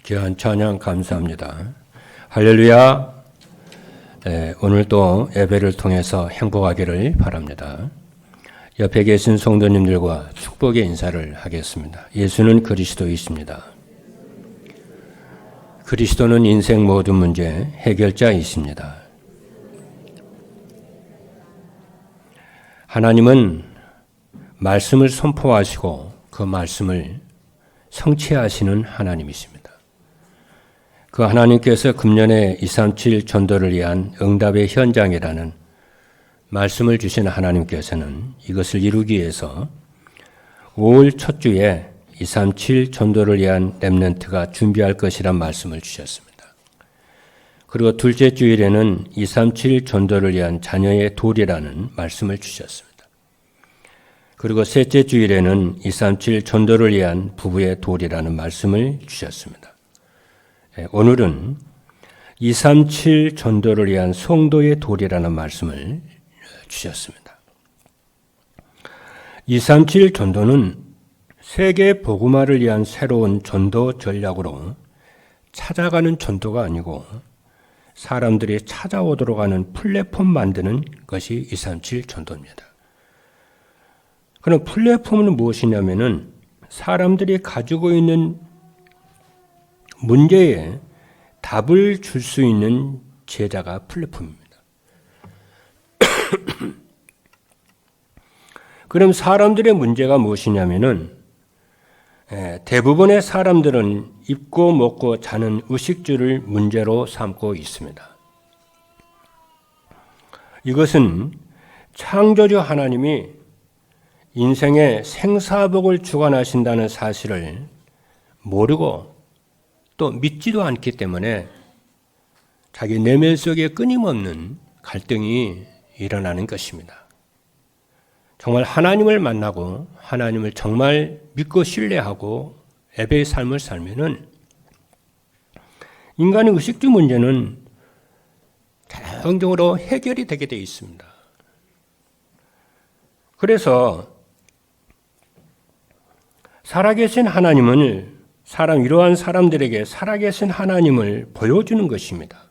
귀한 찬양 감사합니다. 할렐루야. 오늘도 예배를 통해서 행복하기를 바랍니다. 옆에 계신 성도님들과 축복의 인사를 하겠습니다. 예수는 그리스도이십니다. 그리스도는 인생 모든 문제 해결자이십니다. 하나님은 말씀을 선포하시고 그 말씀을 성취하시는 하나님이십니다. 그 하나님께서 금년에 237 전도를 위한 응답의 현장이라는 말씀을 주신 하나님께서는 이것을 이루기 위해서 5월 첫 주에 237 전도를 위한 렘넌트가 준비할 것이란 말씀을 주셨습니다. 그리고 둘째 주일에는 237 전도를 위한 자녀의 돌이라는 말씀을 주셨습니다. 그리고 셋째 주일에는 237 전도를 위한 부부의 돌이라는 말씀을 주셨습니다. 오늘은 237 전도를 위한 성도의 돌이라는 말씀을 주셨습니다. 237 전도는 세계 복음화를 위한 새로운 전도 전략으로 찾아가는 전도가 아니고 사람들이 찾아오도록 하는 플랫폼 만드는 것이 237 전도입니다. 그럼 플랫폼은 무엇이냐면은 사람들이 가지고 있는 문제에 답을 줄 수 있는 제자가 플랫폼입니다. 그럼 사람들의 문제가 무엇이냐면은 대부분의 사람들은 입고 먹고 자는 의식주를 문제로 삼고 있습니다. 이것은 창조주 하나님이 인생의 생사복을 주관하신다는 사실을 모르고 또 믿지도 않기 때문에 자기 내면 속에 끊임없는 갈등이 일어나는 것입니다. 정말 하나님을 만나고 하나님을 정말 믿고 신뢰하고 예배의 삶을 살면은 인간의 의식주 문제는 자동적으로 해결이 되게 되어 있습니다. 그래서 살아계신 하나님을 이러한 사람들에게 살아계신 하나님을 보여주는 것입니다.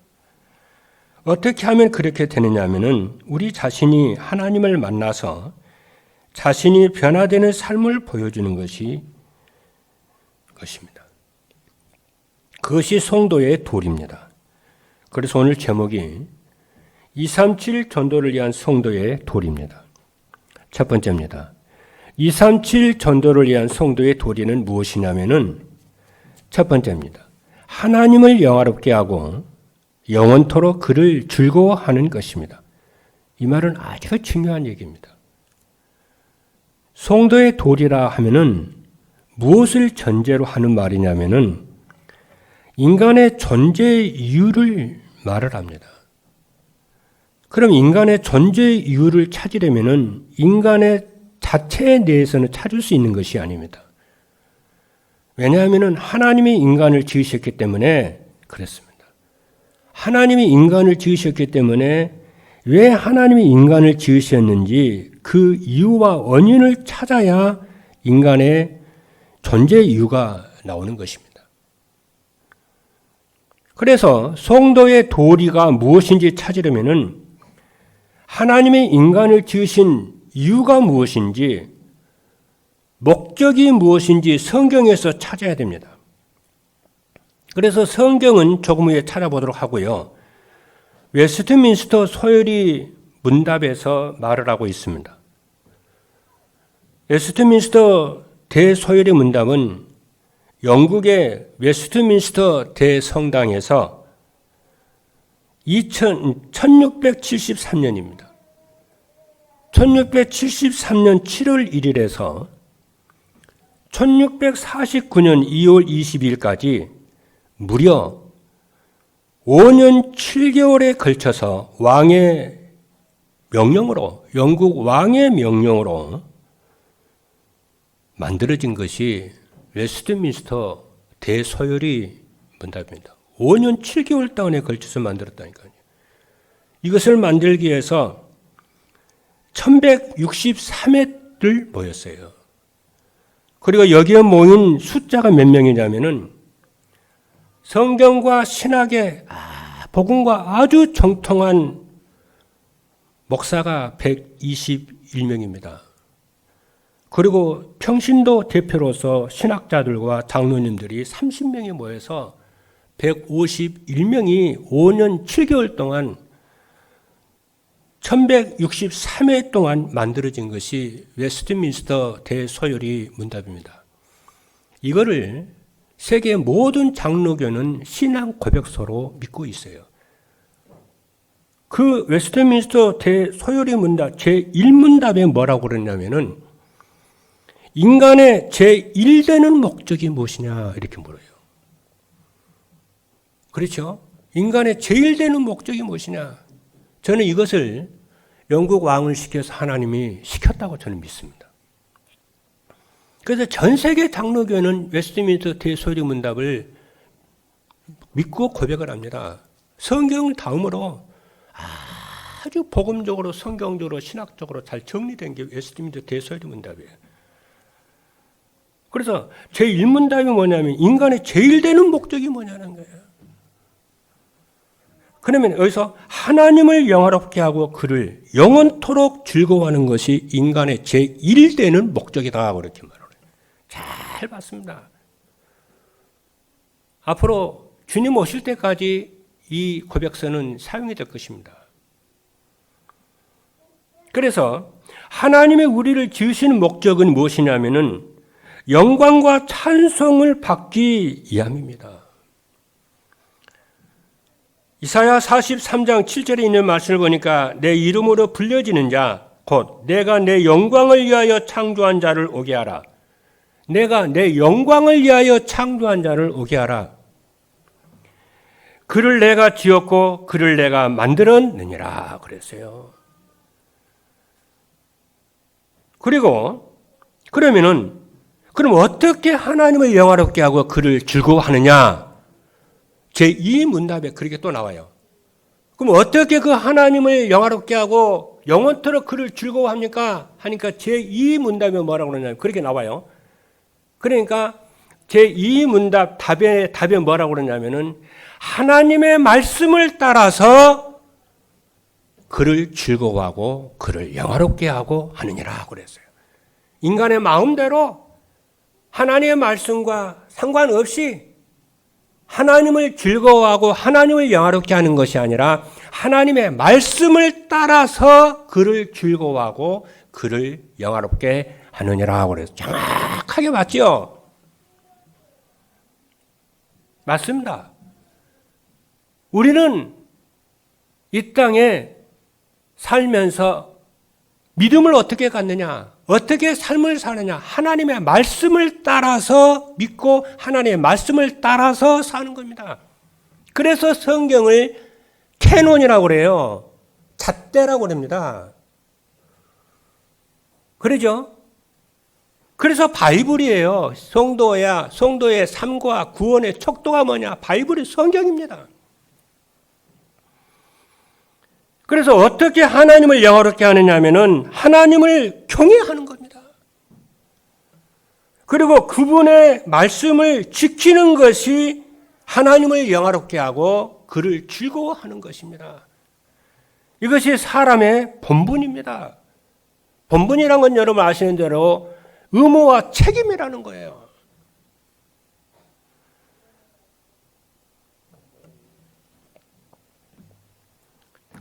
어떻게 하면 그렇게 되느냐 하면은 우리 자신이 하나님을 만나서 자신이 변화되는 삶을 보여주는 것입니다. 그것이 성도의 도리입니다. 그래서 오늘 제목이 237 전도를 위한 성도의 도리입니다. 첫 번째입니다. 237 전도를 위한 성도의 도리는 무엇이냐면은 첫 번째입니다. 하나님을 영화롭게 하고 영원토록 그를 즐거워하는 것입니다. 이 말은 아주 중요한 얘기입니다. 성도의 도리라 하면은 무엇을 전제로 하는 말이냐면은 인간의 존재 이유를 말을 합니다. 그럼 인간의 존재 이유를 찾으려면은 인간의 자체에 대해서는 찾을 수 있는 것이 아닙니다. 왜냐하면 하나님이 인간을 지으셨기 때문에 그렇습니다. 하나님이 인간을 지으셨기 때문에 왜 하나님이 인간을 지으셨는지 그 이유와 원인을 찾아야 인간의 존재 이유가 나오는 것입니다. 그래서 성도의 도리가 무엇인지 찾으려면은 하나님이 인간을 지으신 이유가 무엇인지 목적이 무엇인지 성경에서 찾아야 됩니다. 그래서 성경은 조금 후에 찾아보도록 하고요. 웨스트민스터 소요리 문답에서 말을 하고 있습니다. 웨스트민스터 대소요리 문답은 영국의 웨스트민스터 대성당에서 1673년입니다. 1673년 7월 1일에서 1649년 2월 22일까지 무려 5년 7개월에 걸쳐서 왕의 명령으로, 영국 왕의 명령으로 만들어진 것이 웨스트민스터 대소요리 문답입니다. 5년 7개월 동안에 걸쳐서 만들었다니까요. 이것을 만들기 위해서 1163회를 모였어요. 그리고 여기에 모인 숫자가 몇 명이냐면은 성경과 신학의 복음과 아주 정통한 목사가 121명입니다. 그리고 평신도 대표로서 신학자들과 장로님들이 30명이 모여서 151명이 5년 7개월 동안 1163회 동안 만들어진 것이 웨스트민스터 대소요리 문답입니다. 이거를 세계 모든 장로교는 신앙 고백서로 믿고 있어요. 그 웨스트민스터 대소요리 문답 제1문답에 뭐라고 그러냐면은 인간의 제1되는 목적이 무엇이냐 이렇게 물어요. 그렇죠? 인간의 제1되는 목적이 무엇이냐? 저는 이것을 영국 왕을 시켜서 하나님이 시켰다고 저는 믿습니다. 그래서 전 세계 장로교는 웨스트민스터 대소요리 문답을 믿고 고백을 합니다. 성경을 다음으로 아주 복음적으로 성경적으로 신학적으로 잘 정리된 게 웨스트민스터 대소요리 문답이에요. 그래서 제1문답이 뭐냐면 인간의 제일 되는 목적이 뭐냐는 거예요. 그러면 여기서 하나님을 영화롭게 하고 그를 영원토록 즐거워하는 것이 인간의 제1 되는 목적이다 그렇게 말해요. 잘 봤습니다. 앞으로 주님 오실 때까지 이 고백서는 사용이 될 것입니다. 그래서 하나님의 우리를 지으시는 목적은 무엇이냐면은 영광과 찬송을 받기 위함입니다. 이사야 43장 7절에 있는 말씀을 보니까 내 이름으로 불려지는 자, 곧 내가 내 영광을 위하여 창조한 자를 오게 하라. 내가 내 영광을 위하여 창조한 자를 오게 하라. 그를 내가 지었고 그를 내가 만들었느니라 그랬어요. 그리고 그럼 어떻게 하나님을 영화롭게 하고 그를 즐거워하느냐? 제2문답에 그렇게 또 나와요. 그럼 어떻게 그 하나님을 영화롭게 하고 영원토록 그를 즐거워합니까? 하니까 제2문답에 뭐라고 그러냐면 그렇게 나와요. 그러니까 제2문답 답에 뭐라고 그러냐면은 하나님의 말씀을 따라서 그를 즐거워하고 그를 영화롭게 하고 하느니라 그랬어요. 인간의 마음대로 하나님의 말씀과 상관없이 하나님을 즐거워하고 하나님을 영화롭게 하는 것이 아니라 하나님의 말씀을 따라서 그를 즐거워하고 그를 영화롭게 하느니라 그래서 정확하게 맞죠? 맞습니다. 우리는 이 땅에 살면서 믿음을 어떻게 갖느냐? 어떻게 삶을 사느냐? 하나님의 말씀을 따라서 믿고 하나님의 말씀을 따라서 사는 겁니다. 그래서 성경을 캐논이라고 그래요. 잣대라고 합니다. 그러죠? 그래서 바이블이에요. 성도의 삶과 구원의 척도가 뭐냐? 바이블이 성경입니다. 그래서 어떻게 하나님을 영화롭게 하느냐면은 하나님을 경외하는 겁니다. 그리고 그분의 말씀을 지키는 것이 하나님을 영화롭게 하고 그를 즐거워하는 것입니다. 이것이 사람의 본분입니다. 본분이란 건 여러분 아시는 대로 의무와 책임이라는 거예요.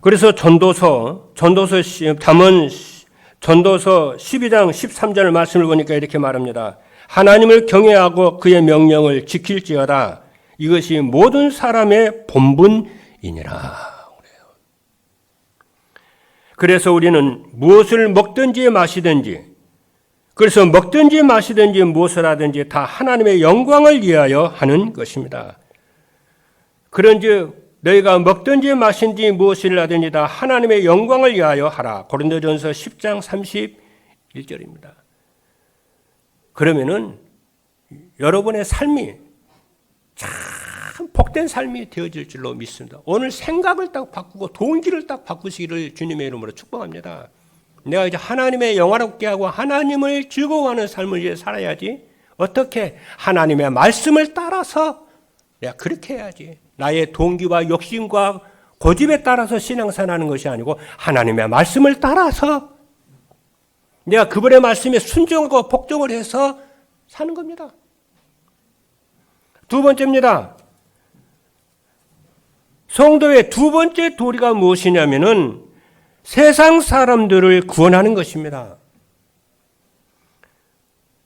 그래서 전도서 12장 13절 말씀을 보니까 이렇게 말합니다. 하나님을 경외하고 그의 명령을 지킬지어다. 이것이 모든 사람의 본분이니라. 그래서 우리는 무엇을 먹든지 마시든지, 그래서 먹든지 마시든지 무엇을 하든지 다 하나님의 영광을 위하여 하는 것입니다. 그런즉 너희가 먹든지 마신지 무엇을 하든지 다 하나님의 영광을 위하여 하라. 고린도전서 10장 31절입니다. 그러면은 여러분의 삶이 참 복된 삶이 되어질 줄로 믿습니다. 오늘 생각을 딱 바꾸고 동기를 딱 바꾸시기를 주님의 이름으로 축복합니다. 내가 이제 하나님의 영화롭게 하고 하나님을 즐거워하는 삶을 위해 살아야지. 어떻게? 하나님의 말씀을 따라서 내가 그렇게 해야지. 나의 동기와 욕심과 고집에 따라서 신앙생활하는 것이 아니고 하나님의 말씀을 따라서 내가 그분의 말씀에 순종하고 복종을 해서 사는 겁니다. 두 번째입니다. 성도의 두 번째 도리가 무엇이냐면은 세상 사람들을 구원하는 것입니다.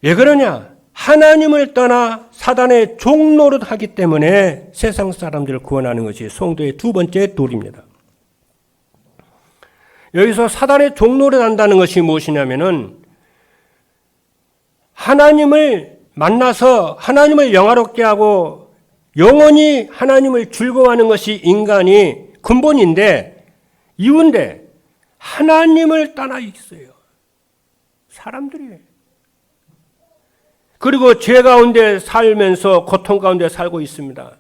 왜 그러냐? 하나님을 떠나 사단의 종노릇 하기 때문에 세상 사람들을 구원하는 것이 성도의 두 번째 도리입니다. 여기서 사단의 종노릇 한다는 것이 무엇이냐면은 하나님을 만나서 하나님을 영화롭게 하고 영원히 하나님을 즐거워하는 것이 인간이 근본인데 이유인데 하나님을 떠나 있어요. 사람들이. 그리고 죄 가운데 살면서 고통 가운데 살고 있습니다.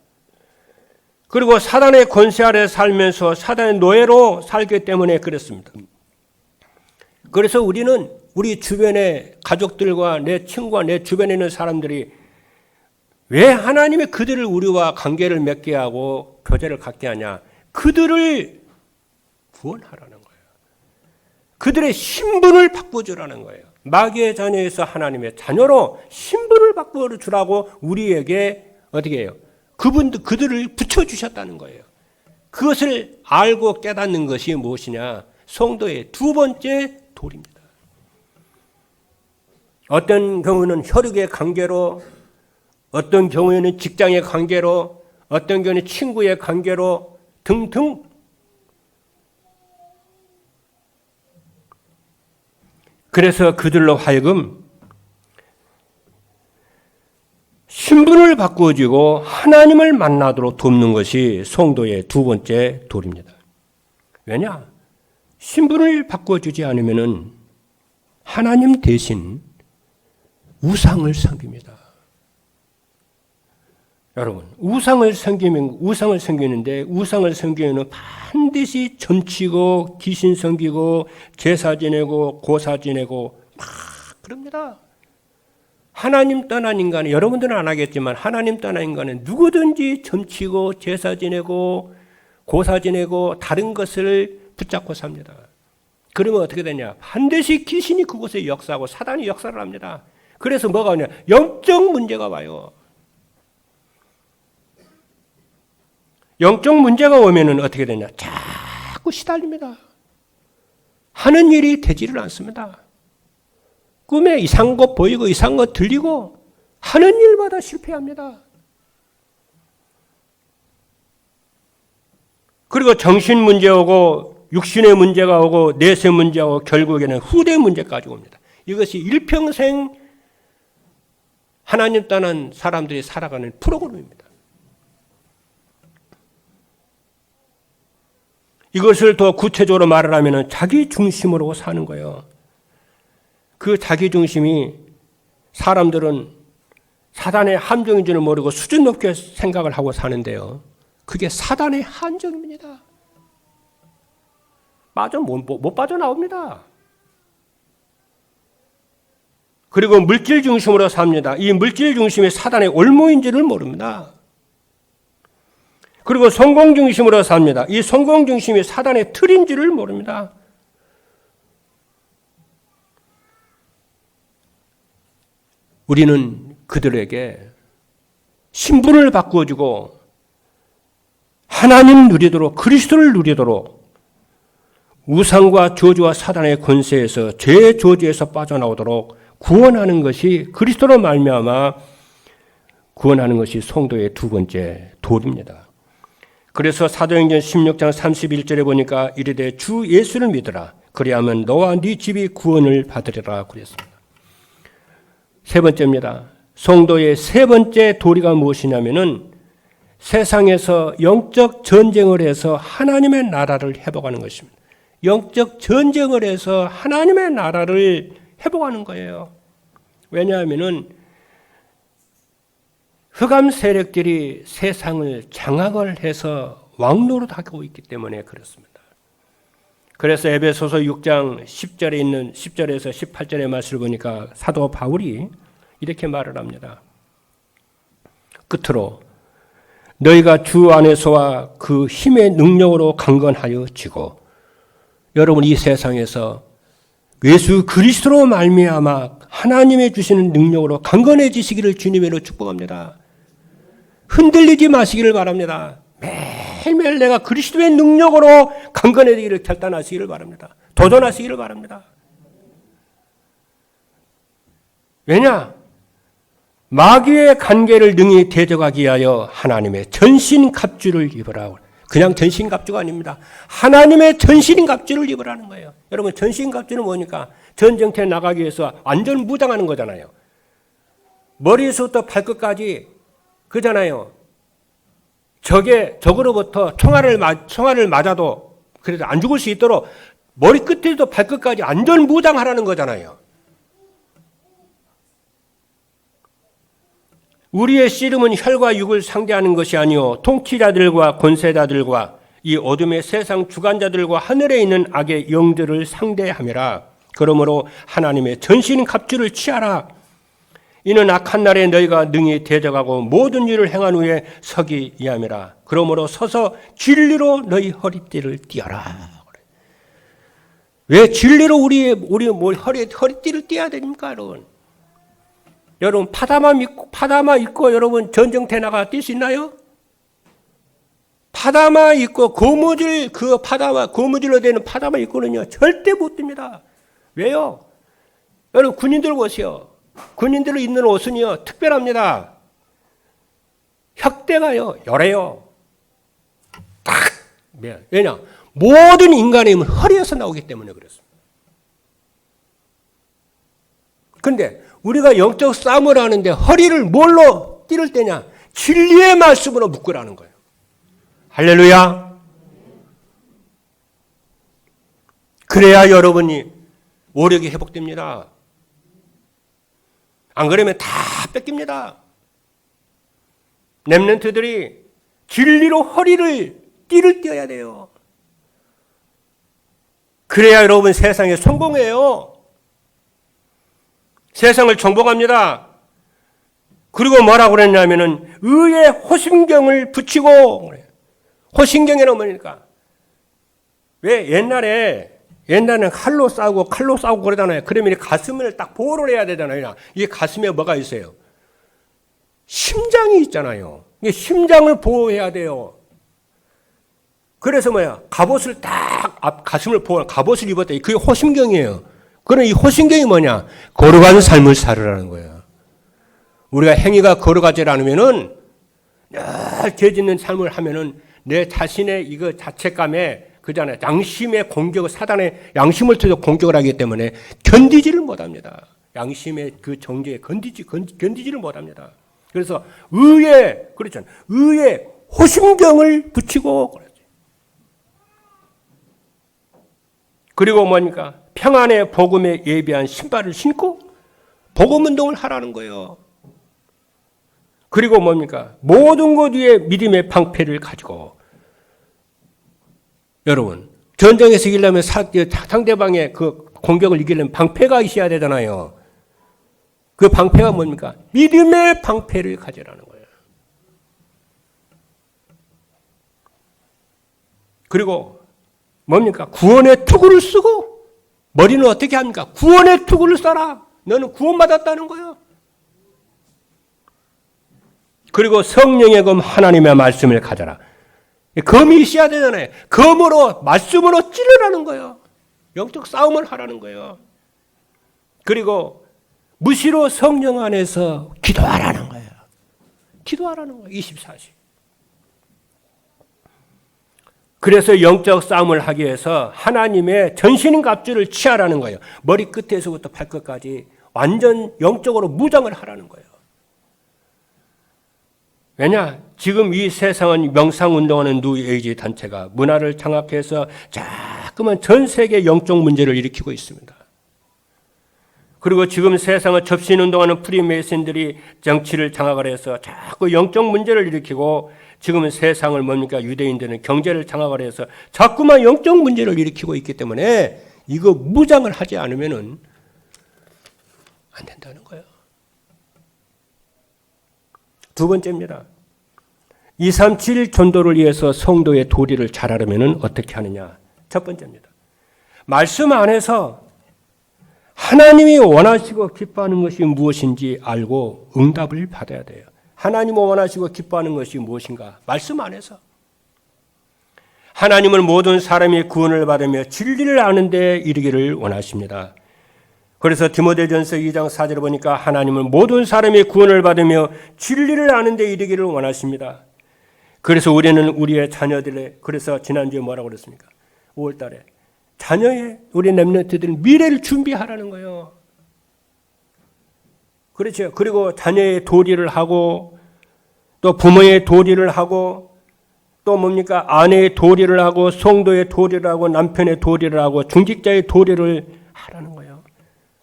그리고 사단의 권세 아래 살면서 사단의 노예로 살기 때문에 그렇습니다. 그래서 우리는 우리 주변의 가족들과 내 친구와 내 주변에 있는 사람들이 왜 하나님이 그들을 우리와 관계를 맺게 하고 교제를 갖게 하냐? 그들을 구원하라는 거예요. 그들의 신분을 바꿔주라는 거예요. 마귀의 자녀에서 하나님의 자녀로 신분을 바꿔주라고 우리에게 어떻게 해요? 그들을 붙여주셨다는 거예요. 그것을 알고 깨닫는 것이 무엇이냐? 성도의 두 번째 도리입니다. 어떤 경우는 혈육의 관계로, 어떤 경우에는 직장의 관계로, 어떤 경우는 친구의 관계로 등등. 그래서 그들로 하여금 신분을 바꾸어지고 하나님을 만나도록 돕는 것이 성도의 두 번째 도리입니다. 왜냐? 신분을 바꿔주지 않으면 하나님 대신 우상을 섬깁니다. 여러분, 우상을 섬기는데 우상을 섬기면 반드시 점치고 귀신 섬기고 제사 지내고 고사 지내고 막 그럽니다. 하나님 떠난 인간은 여러분들은 안 하겠지만 하나님 떠난 인간은 누구든지 점치고 제사 지내고 고사 지내고 다른 것을 붙잡고 삽니다. 그러면 어떻게 되냐? 반드시 귀신이 그곳에 역사하고 사단이 역사를 합니다. 그래서 뭐가 오냐? 영적 문제가 와요. 영적 문제가 오면은 어떻게 되냐? 자꾸 시달립니다. 하는 일이 되지를 않습니다. 꿈에 이상한 것 보이고 이상한 것 들리고 하는 일마다 실패합니다. 그리고 정신 문제 오고 육신의 문제가 오고 내세 문제가 오고 결국에는 후대 문제까지 옵니다. 이것이 일평생 하나님 떠난 사람들이 살아가는 프로그램입니다. 이것을 더 구체적으로 말을 하면 자기 중심으로 사는 거예요. 그 자기 중심이 사람들은 사단의 함정인 줄 모르고 수준 높게 생각을 하고 사는데요. 그게 사단의 함정입니다. 못 빠져나옵니다. 그리고 물질 중심으로 삽니다. 이 물질 중심이 사단의 올무인 줄을 모릅니다. 그리고 성공 중심으로 삽니다. 이 성공 중심이 사단의 틀인 줄을 모릅니다. 우리는 그들에게 신분을 바꾸어주고 하나님 누리도록 그리스도를 누리도록 우상과 저주와 사단의 권세에서 죄의 저주에서 빠져나오도록 구원하는 것이 그리스도로 말미암아 구원하는 것이 성도의 두 번째 도리입니다. 그래서 사도행전 16장 31절에 보니까 이르되 주 예수를 믿으라 그리하면 너와 네 집이 구원을 받으리라 그랬습니다. 세 번째입니다. 성도의 세 번째 도리가 무엇이냐면은 세상에서 영적 전쟁을 해서 하나님의 나라를 회복하는 것입니다. 영적 전쟁을 해서 하나님의 나라를 회복하는 거예요. 왜냐하면은 흑암 세력들이 세상을 장악을 해서 왕노릇하고 있기 때문에 그렇습니다. 그래서 에베소서 6장 10절에 있는 10절에서 18절의 말씀을 보니까 사도 바울이 이렇게 말을 합니다. 끝으로 너희가 주 안에서와 그 힘의 능력으로 강건하여 지고 여러분 이 세상에서 예수 그리스도로 말미암아 하나님의 주시는 능력으로 강건해지시기를 주님으로 축복합니다. 흔들리지 마시기를 바랍니다. 매일매일 내가 그리스도의 능력으로 강건해지기를 결단하시기를 바랍니다. 도전하시기를 바랍니다. 왜냐? 마귀의 관계를 능히 대적하기 위하여 하나님의 전신갑주를 입으라. 그냥 전신갑주가 아닙니다. 하나님의 전신갑주를 입으라는 거예요. 여러분 전신갑주는 뭐니까? 전쟁터에 나가기 위해서 완전 무장하는 거잖아요. 머리에서부터 발끝까지 그잖아요. 적으로부터 총알을 맞아도 그래도 안 죽을 수 있도록 머리끝에서 발끝까지 안전 무장하라는 거잖아요. 우리의 씨름은 혈과 육을 상대하는 것이 아니요 통치자들과 권세자들과 이 어둠의 세상 주관자들과 하늘에 있는 악의 영들을 상대함이라. 그러므로 하나님의 전신갑주를 취하라. 이는 악한 날에 너희가 능히 대적하고 모든 일을 행한 후에 서기 위함이라. 그러므로 서서 진리로 너희 허리띠를 띠어라. 왜 진리로 우리 허리띠를 띠어야 됩니까, 여러분? 여러분 파다마 입고 여러분 전쟁터에 나가 뛸 수 있나요? 파다마 입고 고무줄로 되는 파다마 입고는요 절대 못 뜁니다. 왜요? 여러분 군인들 보세요. 군인들로 입는 옷은요 특별합니다. 혁대가요 열해요. 딱 왜냐? 모든 인간의 힘은 허리에서 나오기 때문에 그렇습니다. 그런데 우리가 영적 싸움을 하는데 허리를 뭘로 띠를 때냐? 진리의 말씀으로 묶으라는 거예요. 할렐루야. 그래야 여러분이 오력이 회복됩니다. 안 그러면 다 뺏깁니다. 렘넌트들이 진리로 허리를 띠를 띄어야 돼요. 그래야 여러분 세상에 성공해요. 세상을 정복합니다. 그리고 뭐라고 그랬냐면은 의의 호심경을 붙이고, 호심경이란 뭐니까? 왜 옛날에는 칼로 싸우고 그러잖아요. 그러면 가슴을 딱 보호를 해야 되잖아요. 이 가슴에 뭐가 있어요? 심장이 있잖아요. 이 심장을 보호해야 돼요. 그래서 갑옷을 딱 가슴을 보호, 갑옷을 입었다. 그게 호심경이에요. 그럼 이 호심경이 뭐냐? 거룩한 삶을 살으라는 거예요. 우리가 행위가 거룩하지 않으면은 늘 죄짓는 삶을 하면은 내 자신의 이거 자책감에 그잖아요. 양심의 공격, 사단의 양심을 통해서 공격을 하기 때문에 견디지를 못합니다. 양심의 그 정죄에 견디지를 못합니다. 그래서 의의 호심경을 붙이고 그러죠. 그리고 뭐니까? 평안의 복음에 예비한 신발을 신고 복음 운동을 하라는 거예요. 그리고 뭡니까? 모든 것 위에 믿음의 방패를 가지고 여러분 전쟁에서 이기려면 상대방의 그 공격을 이기려면 방패가 있어야 되잖아요. 그 방패가 뭡니까? 믿음의 방패를 가지라는 거예요. 그리고 뭡니까? 구원의 투구를 쓰고 머리는 어떻게 합니까? 구원의 투구를 써라. 너는 구원받았다는 거예요. 그리고 성령의 검 하나님의 말씀을 가져라. 검이 있어야 되잖아요. 검으로 말씀으로 찌르라는 거예요. 영적 싸움을 하라는 거예요. 그리고 무시로 성령 안에서 기도하라는 거예요. 기도하라는 거예요. 24시. 그래서 영적 싸움을 하기 위해서 하나님의 전신갑주를 취하라는 거예요. 머리 끝에서부터 발끝까지 완전 영적으로 무장을 하라는 거예요. 왜냐? 지금 이 세상은 명상운동하는 뉴에이지 단체가 문화를 장악해서 자꾸만 전 세계 영적 문제를 일으키고 있습니다. 그리고 지금 세상을 접신운동하는 프리메이슨들이 정치를 장악을 해서 자꾸 영적 문제를 일으키고 지금은 세상을 뭡니까? 유대인들은 경제를 장악을 해서 자꾸만 영적 문제를 일으키고 있기 때문에 이거 무장을 하지 않으면은 안 된다는 거예요. 두 번째입니다. 237 전도를 위해서 성도의 도리를 잘하려면 어떻게 하느냐? 첫 번째입니다. 말씀 안에서 하나님이 원하시고 기뻐하는 것이 무엇인지 알고 응답을 받아야 돼요. 하나님이 원하시고 기뻐하는 것이 무엇인가? 말씀 안에서. 하나님은 모든 사람이 구원을 받으며 진리를 아는 데 이르기를 원하십니다. 그래서 디모데전서 2장 4절을 보니까 하나님은 모든 사람이 구원을 받으며 진리를 아는 데 이르기를 원하십니다. 그래서 우리는 우리의 자녀들의, 그래서 지난주에 뭐라고 그랬습니까? 5월 달에 자녀의 우리 렘넌트들 미래를 준비하라는 거예요. 그렇죠. 그리고 자녀의 도리를 하고 또 부모의 도리를 하고 또 뭡니까? 아내의 도리를 하고 성도의 도리를 하고 남편의 도리를 하고 중직자의 도리를 하라는 거예요.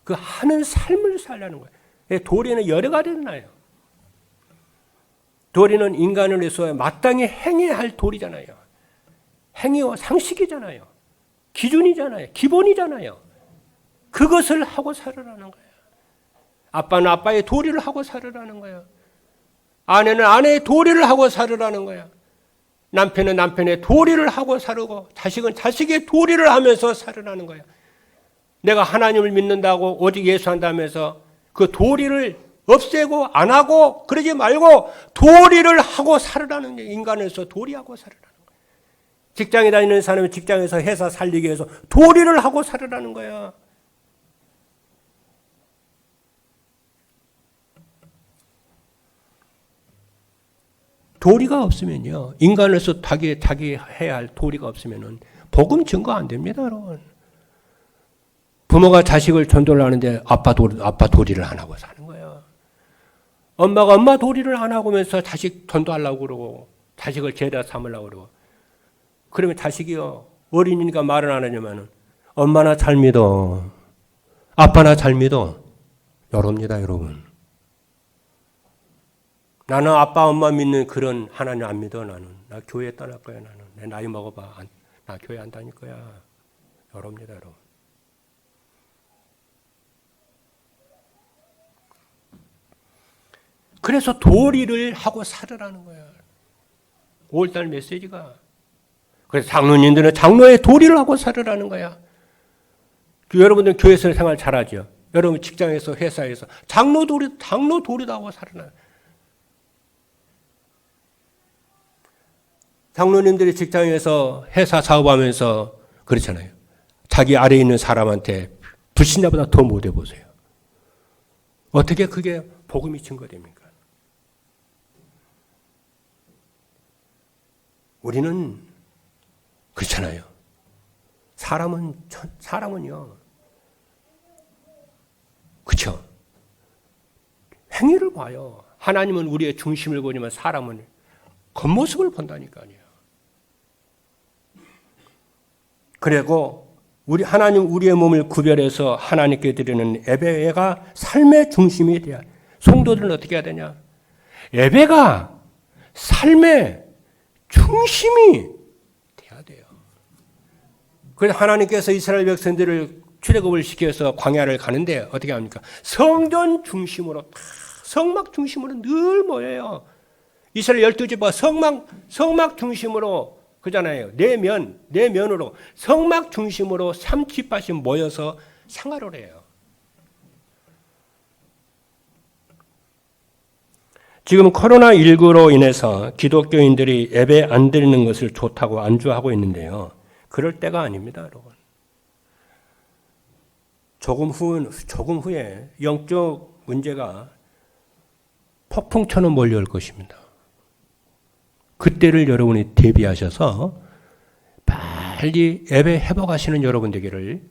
그 하는 삶을 살라는 거예요. 도리는 여러 가지가 나요. 도리는 인간을 위해서 마땅히 행해야 할 도리잖아요. 행위와 상식이잖아요. 기준이잖아요. 기본이잖아요. 그것을 하고 살으라는 거예요. 아빠는 아빠의 도리를 하고 살으라는 거예요. 아내는 아내의 도리를 하고 살으라는 거예요. 남편은 남편의 도리를 하고 살고 자식은 자식의 도리를 하면서 살으라는 거예요. 내가 하나님을 믿는다고 오직 예수한다면서 그 도리를 없애고 안 하고 그러지 말고 도리를 하고 살으라는 거예요. 인간에서 도리하고 살으라는 거예요. 직장에 다니는 사람이 직장에서 회사 살리기 위해서 도리를 하고 살으라는 거예요. 도리가 없으면요. 인간으로서 자기 해야 할 도리가 없으면은 복음 증거 안 됩니다, 여러분. 부모가 자식을 전도를 하는데 아빠 도리를 안 하고 사는 거예요. 엄마가 엄마 도리를 안 하고면서 자식 전도하려고 그러고 자식을 죄다 삼으려고 그러고 그러면 자식이요. 어린이니까 말을 안 하냐면은 엄마나 잘 믿어. 아빠나 잘 믿어. 이럽니다, 여러분. 나는 아빠 엄마 믿는 그런 하나님 안 믿어. 나는 나 교회 떠날 거야. 나는 내 나이 먹어봐. 나 교회 안 다닐 거야. 이럽니다, 여러분. 그래서 도리를 하고 살으라는 거야. 5월달 메시지가. 그래서 장로님들은 장로의 도리를 하고 살으라는 거야. 여러분들 교회에서 생활 잘하죠. 여러분 직장에서 회사에서 장로 도리도 하고 살으라는 거야. 장로님들이 직장에서 회사 사업하면서 그렇잖아요. 자기 아래에 있는 사람한테 불신자보다 더 못해보세요. 어떻게 그게 복음이 증거됩니까? 우리는 그렇잖아요. 사람은요. 그렇죠. 행위를 봐요. 하나님은 우리의 중심을 보지만 사람은 겉모습을 본다니까요. 그리고 하나님 우리의 몸을 구별해서 하나님께 드리는 예배가 삶의 중심이 돼야. 성도들은 어떻게 해야 되냐? 예배가 삶의 중심이 돼야 돼요. 그래서 하나님께서 이스라엘 백성들을 출애굽을 시켜서 광야를 가는데 어떻게 합니까? 성전 중심으로 성막 중심으로 늘 모여요. 이스라엘 12지파 성막 중심으로 그잖아요. 내면으로 성막 중심으로 3지파씩 모여서 생활을 해요. 지금 코로나19로 인해서 기독교인들이 예배 안 드리는 것을 좋다고 안주하고 있는데요. 그럴 때가 아닙니다, 여러분. 조금 후에 영적 문제가 폭풍처럼 몰려올 것입니다. 그때를 여러분이 대비하셔서 빨리 예배 회복하시는 여러분 되기를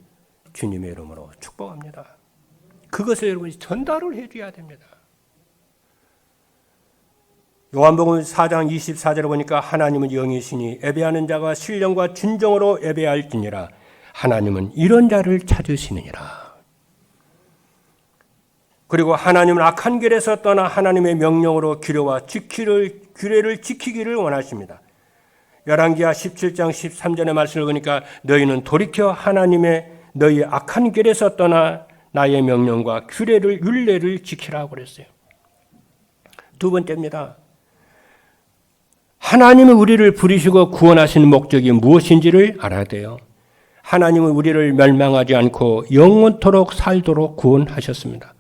주님의 이름으로 축복합니다. 그것을 여러분이 전달을 해줘야 됩니다. 요한복음 4장 24절에 보니까 하나님은 영이시니 예배하는 자가 신령과 진정으로 예배할지니라. 하나님은 이런 자를 찾으시느니라. 그리고 하나님은 악한 길에서 떠나 하나님의 명령으로 규례를 지키기를 원하십니다. 열왕기하 17장 13절의 말씀을 보니까 너희는 돌이켜 너희 악한 길에서 떠나 나의 명령과 율례를 지키라고 그랬어요. 두 번째입니다. 하나님이 우리를 부르시고 구원하시는 목적이 무엇인지를 알아야 돼요. 하나님은 우리를 멸망하지 않고 영원토록 살도록 구원하셨습니다.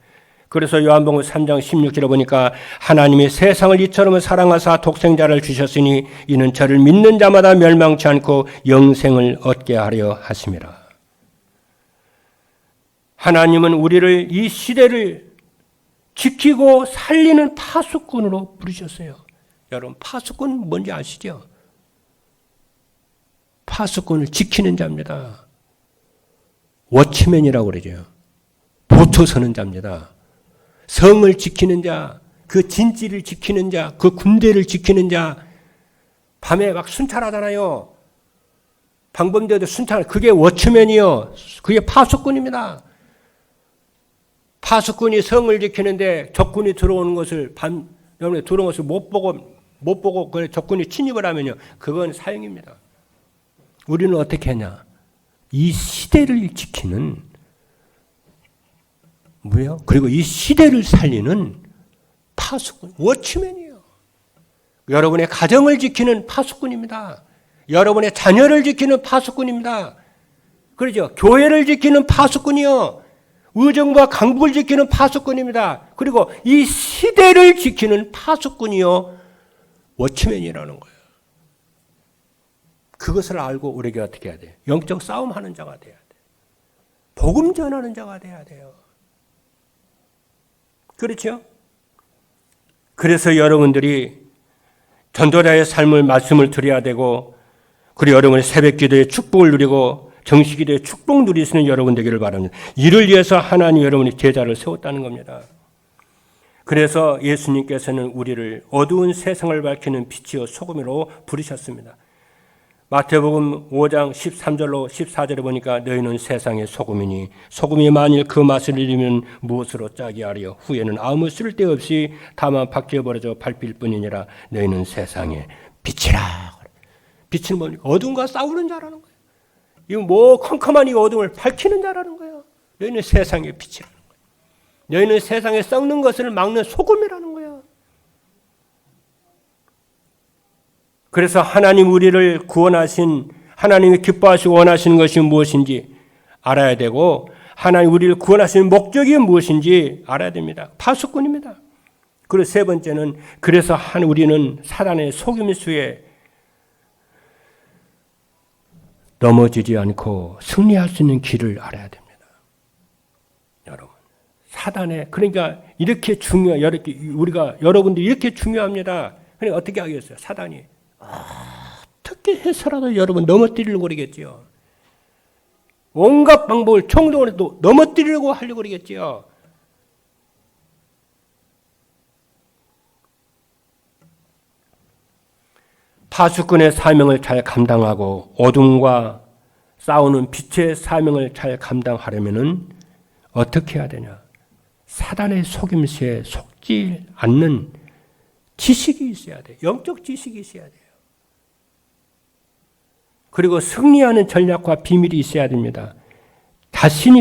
그래서 요한복음 3장 16절에 보니까 하나님이 세상을 이처럼 사랑하사 독생자를 주셨으니 이는 저를 믿는 자마다 멸망치 않고 영생을 얻게 하려 하심이라. 하나님은 우리를 이 시대를 지키고 살리는 파수꾼으로 부르셨어요. 여러분, 파수꾼 뭔지 아시죠? 파수꾼을 지키는 자입니다. 워치맨이라고 그러죠. 보초 서는 자입니다. 성을 지키는 자, 그 진지를 지키는 자, 그 군대를 지키는 자, 밤에 막 순찰하잖아요. 방범대도 순찰, 그게 워치맨이요. 그게 파수꾼입니다. 파수꾼이 성을 지키는데 적군이 들어오는 것을 여러분이 들어오는 것을 못 보고 그 적군이 침입을 하면요, 그건 사형입니다. 우리는 어떻게 하냐? 이 시대를 지키는 뭐예요? 그리고 이 시대를 살리는 파수꾼, 워치맨이에요. 여러분의 가정을 지키는 파수꾼입니다. 여러분의 자녀를 지키는 파수꾼입니다. 그렇죠? 교회를 지키는 파수꾼이요. 의정부와 강북을 지키는 파수꾼입니다. 그리고 이 시대를 지키는 파수꾼이요. 워치맨이라는 거예요. 그것을 알고 우리가 어떻게 해야 돼요? 영적 싸움하는 자가 돼야 돼요. 복음 전하는 자가 돼야 돼요. 그렇죠? 그래서 여러분들이 전도자의 삶을 말씀을 드려야 되고, 그리고 여러분의 새벽 기도의 축복을 누리고 정식 기도의 축복 누리시는 여러분 되기를 바랍니다. 이를 위해서 하나님 여러분이 제자를 세웠다는 겁니다. 그래서 예수님께서는 우리를 어두운 세상을 밝히는 빛이요 소금으로 부르셨습니다. 마태복음 5장 13절로 14절에 보니까 너희는 세상의 소금이니 소금이 만일 그 맛을 잃으면 무엇으로 짜게 하려 후에는 아무 쓸데없이 다만 바뀌어버려져 밟힐 뿐이니라. 너희는 세상의 빛이라. 빛은 뭡니까? 어둠과 싸우는 자라는 거예요. 이거 뭐 컴컴한 이 어둠을 밝히는 자라는 거예요. 너희는 세상의 빛이라는 거예요. 너희는 세상에 썩는 것을 막는 소금이라는 거예요. 그래서 하나님 우리를 구원하신, 하나님이 기뻐하시고 원하시는 것이 무엇인지 알아야 되고, 하나님 우리를 구원하시는 목적이 무엇인지 알아야 됩니다. 파수꾼입니다. 그리고 세 번째는, 그래서 우리는 사단의 속임수에 넘어지지 않고 승리할 수 있는 길을 알아야 됩니다. 여러분, 사단의, 그러니까 이렇게 여러분들이 이렇게 중요합니다. 그러니까 어떻게 하겠어요? 사단이 어떻게 해서라도 여러분 넘어뜨리려고 그러겠지요. 온갖 방법을 총동원 해도 넘어뜨리려고 하려고 그러겠지요. 파수꾼의 사명을 잘 감당하고 어둠과 싸우는 빛의 사명을 잘 감당하려면 어떻게 해야 되냐? 사단의 속임수에 속지 않는 지식이 있어야 돼요. 영적 지식이 있어야 돼요. 그리고 승리하는 전략과 비밀이 있어야 됩니다.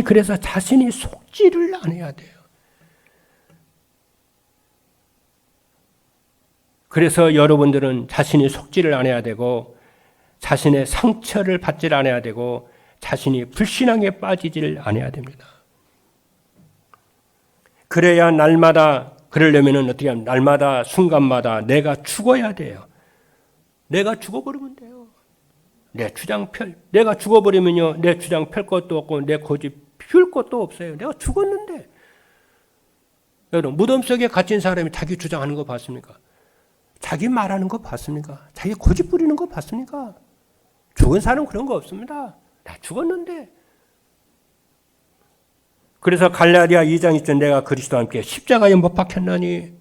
그래서 자신이 속지를 안 해야 돼요. 그래서 여러분들은 자신이 속지를 안 해야 되고, 자신의 상처를 받지를 않아야 되고, 자신이 불신앙에 빠지지를 않아야 됩니다. 그래야 그러려면 어떻게 하면 날마다 순간마다 내가 죽어야 돼요. 내가 죽어버리면 돼요. 내가 죽어버리면요, 내 주장 펼 것도 없고, 내 고집 피울 것도 없어요. 내가 죽었는데. 여러분, 무덤 속에 갇힌 사람이 자기 주장하는 거 봤습니까? 자기 말하는 거 봤습니까? 자기 고집 부리는 거 봤습니까? 죽은 사람 그런 거 없습니다. 나 죽었는데. 그래서 갈라디아 2장 있죠. 내가 그리스도와 함께 십자가에 못 박혔나니.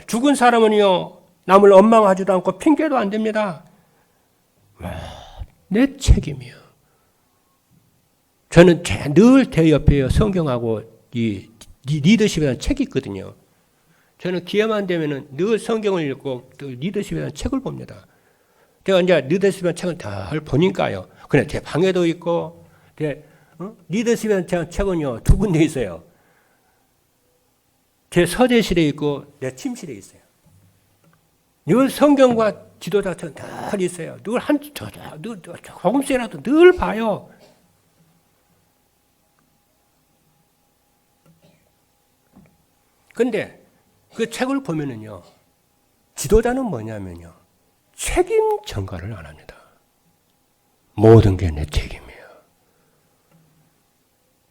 죽은 사람은요, 남을 원망하지도 않고 핑계도 안 됩니다. 내 책임이요. 저는 늘 제 옆에 성경하고 이 리더십이라는 책이 있거든요. 저는 기회만 되면은 늘 성경을 읽고 또 리더십이라는 책을 봅니다. 제가 이제 리더십이라는 책을 다 보니까요. 그냥 제 방에도 있고, 리더십이라는 책은요, 2군데 있어요. 제 서재실에 있고, 내 침실에 있어요. 늘 성경과 지도자처럼 늘 있어요. 늘 조금씩이라도 늘 봐요. 근데 그 책을 보면은요, 지도자는 뭐냐면요, 책임 전가를 안 합니다. 모든 게 내 책임이에요.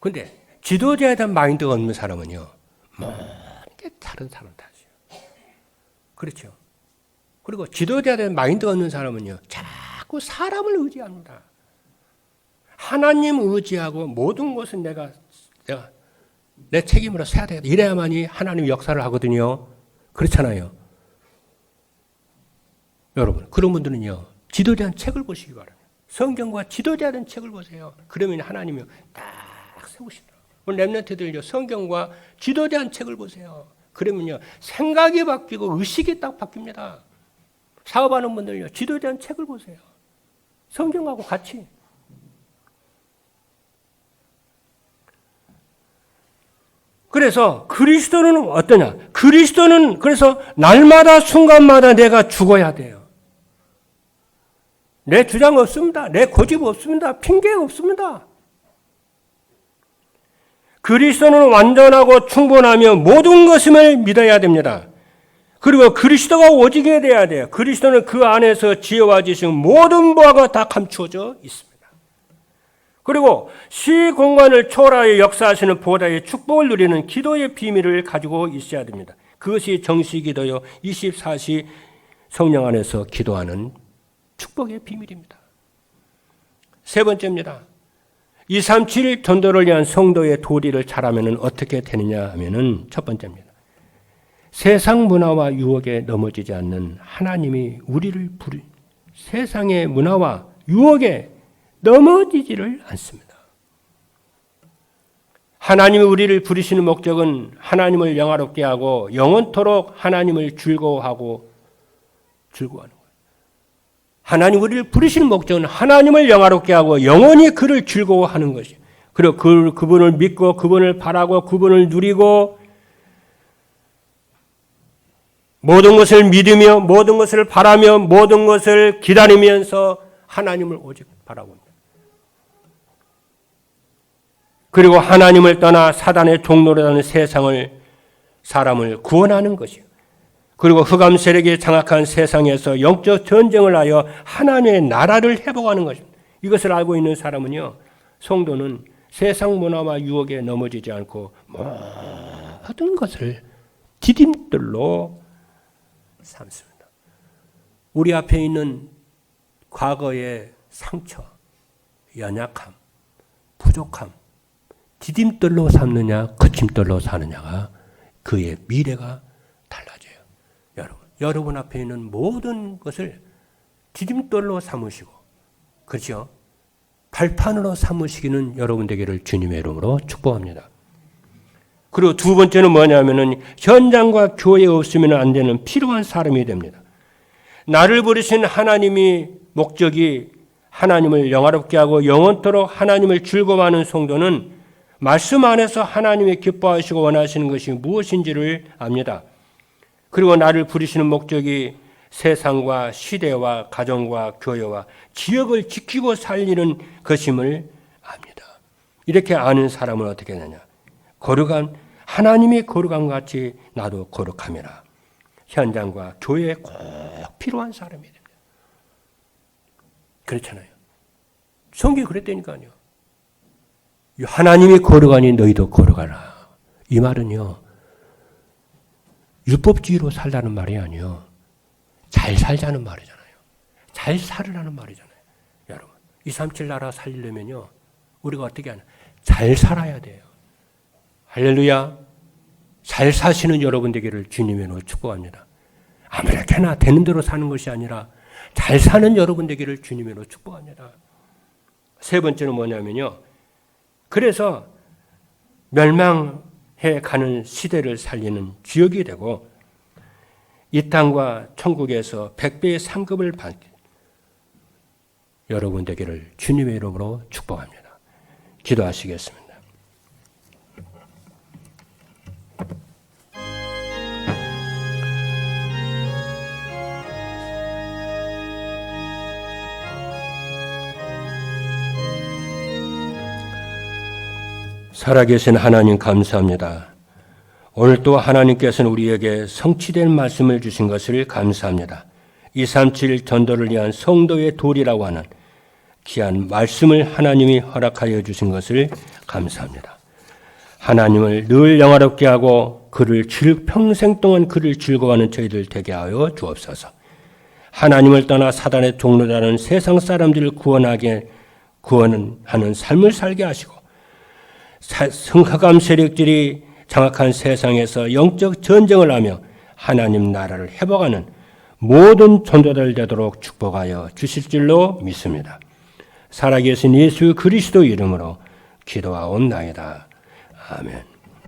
근데 지도자에 대한 마인드가 없는 사람은요, 모든 게 다른 사람 탓이에요. 그렇죠. 그리고 지도자에 대한 마인드가 없는 사람은요, 자꾸 사람을 의지합니다. 하나님 의지하고 모든 것은 내가 내 책임으로 세야 되겠다. 이래야만이 하나님 역사를 하거든요. 그렇잖아요. 여러분, 그런 분들은요, 지도자에 대한 책을 보시기 바랍니다. 성경과 지도자에 대한 책을 보세요. 그러면 하나님이 딱 세우시더라고요. 오늘 렘넌트들요, 성경과 지도자에 대한 책을 보세요. 그러면요, 생각이 바뀌고 의식이 딱 바뀝니다. 사업하는 분들요, 지도자에 대한 책을 보세요. 성경하고 같이. 그래서 그리스도는 어떠냐? 그리스도는 그래서 날마다 순간마다 내가 죽어야 돼요. 내 주장 없습니다. 내 고집 없습니다. 핑계 없습니다. 그리스도는 완전하고 충분하며 모든 것임을 믿어야 됩니다. 그리고 그리스도가 오직에 돼야 돼요. 그리스도는 그 안에서 지혜와 지식 모든 바가 다 감추어져 있습니다. 그리고 시 공간을 초월하여 역사하시는 보다의 축복을 누리는 기도의 비밀을 가지고 있어야 됩니다. 그것이 정시기도요, 24시 성령 안에서 기도하는 축복의 비밀입니다. 세 번째입니다. 237 전도를 위한 성도의 도리를 잘하면 어떻게 되느냐 하면은 첫 번째입니다. 세상 문화와 유혹에 넘어지지 않는 하나님이 우리를 세상의 문화와 유혹에 넘어지지를 않습니다. 하나님이 우리를 부르시는 목적은 하나님을 영화롭게 하고 영원토록 하나님을 즐거워하는 거예요. 하나님 우리를 부르시는 목적은 하나님을 영화롭게 하고 영원히 그를 즐거워하는 것이에요. 그리고 그분을 믿고 그분을 바라고 그분을 누리고 모든 것을 믿으며 모든 것을 바라며 모든 것을 기다리면서 하나님을 오직 바라고 있다. 그리고 하나님을 떠나 사단의 종로로 하는 사람을 구원하는 것이요. 그리고 흑암 세력에 장악한 세상에서 영적 전쟁을 하여 하나님의 나라를 회복하는 것입니다. 이것을 알고 있는 사람은요, 성도는 세상 문화와 유혹에 넘어지지 않고 모든 것을 디딤돌로 삼습니다. 우리 앞에 있는 과거의 상처, 연약함, 부족함, 디딤돌로 삼느냐 거침돌로 사느냐가 그의 미래가 달라져요. 여러분 앞에 있는 모든 것을 디딤돌로 삼으시고, 그렇죠? 발판으로 삼으시기는 여러분 되기를 주님의 이름으로 축복합니다. 그리고 두 번째는 뭐냐면은 현장과 교회에 없으면 안 되는 필요한 사람이 됩니다. 나를 부르신 하나님이 목적이 하나님을 영화롭게 하고 영원토록 하나님을 즐거워하는 성도는 말씀 안에서 하나님이 기뻐하시고 원하시는 것이 무엇인지를 압니다. 그리고 나를 부르시는 목적이 세상과 시대와 가정과 교회와 지역을 지키고 살리는 것임을 압니다. 이렇게 아는 사람은 어떻게 되냐? 하나님이 거룩한 것 같이 나도 거룩함이라. 현장과 교회에 꼭 필요한 사람이 됩니다. 그렇잖아요. 성경이 그랬다니까요. 하나님이 거룩하니 너희도 거룩하라. 이 말은요, 율법주의로 살라는 말이 아니요, 잘 살자는 말이잖아요. 잘 살으라는 말이잖아요. 여러분, 237 나라 살리려면요, 우리가 어떻게 하냐? 잘 살아야 돼요. 할렐루야. 잘 사시는 여러분 되기를 주님으로 축복합니다. 아무렇게나 되는 대로 사는 것이 아니라 잘 사는 여러분 되기를 주님으로 축복합니다. 세 번째는 뭐냐면요, 그래서 멸망해 가는 시대를 살리는 주역이 되고 이 땅과 천국에서 100배의 상급을 받게 여러분 되기를 주님의 이름으로 축복합니다. 기도하시겠습니다. 살아계신 하나님 감사합니다. 오늘 또 하나님께서는 우리에게 성취된 말씀을 주신 것을 감사합니다. 237 전도를 위한 성도의 도리라고 하는 귀한 말씀을 하나님이 허락하여 주신 것을 감사합니다. 하나님을 늘 영화롭게 하고 평생 동안 그를 즐거워하는 저희들 되게 하여 주옵소서. 하나님을 떠나 사단의 종로라는 세상 사람들을 구원하는 삶을 살게 하시고 성흑암 세력들이 장악한 세상에서 영적 전쟁을 하며 하나님 나라를 회복하는 모든 전도자들 되도록 축복하여 주실 줄로 믿습니다. 살아계신 예수 그리스도 이름으로 기도하옵나이다. 아멘.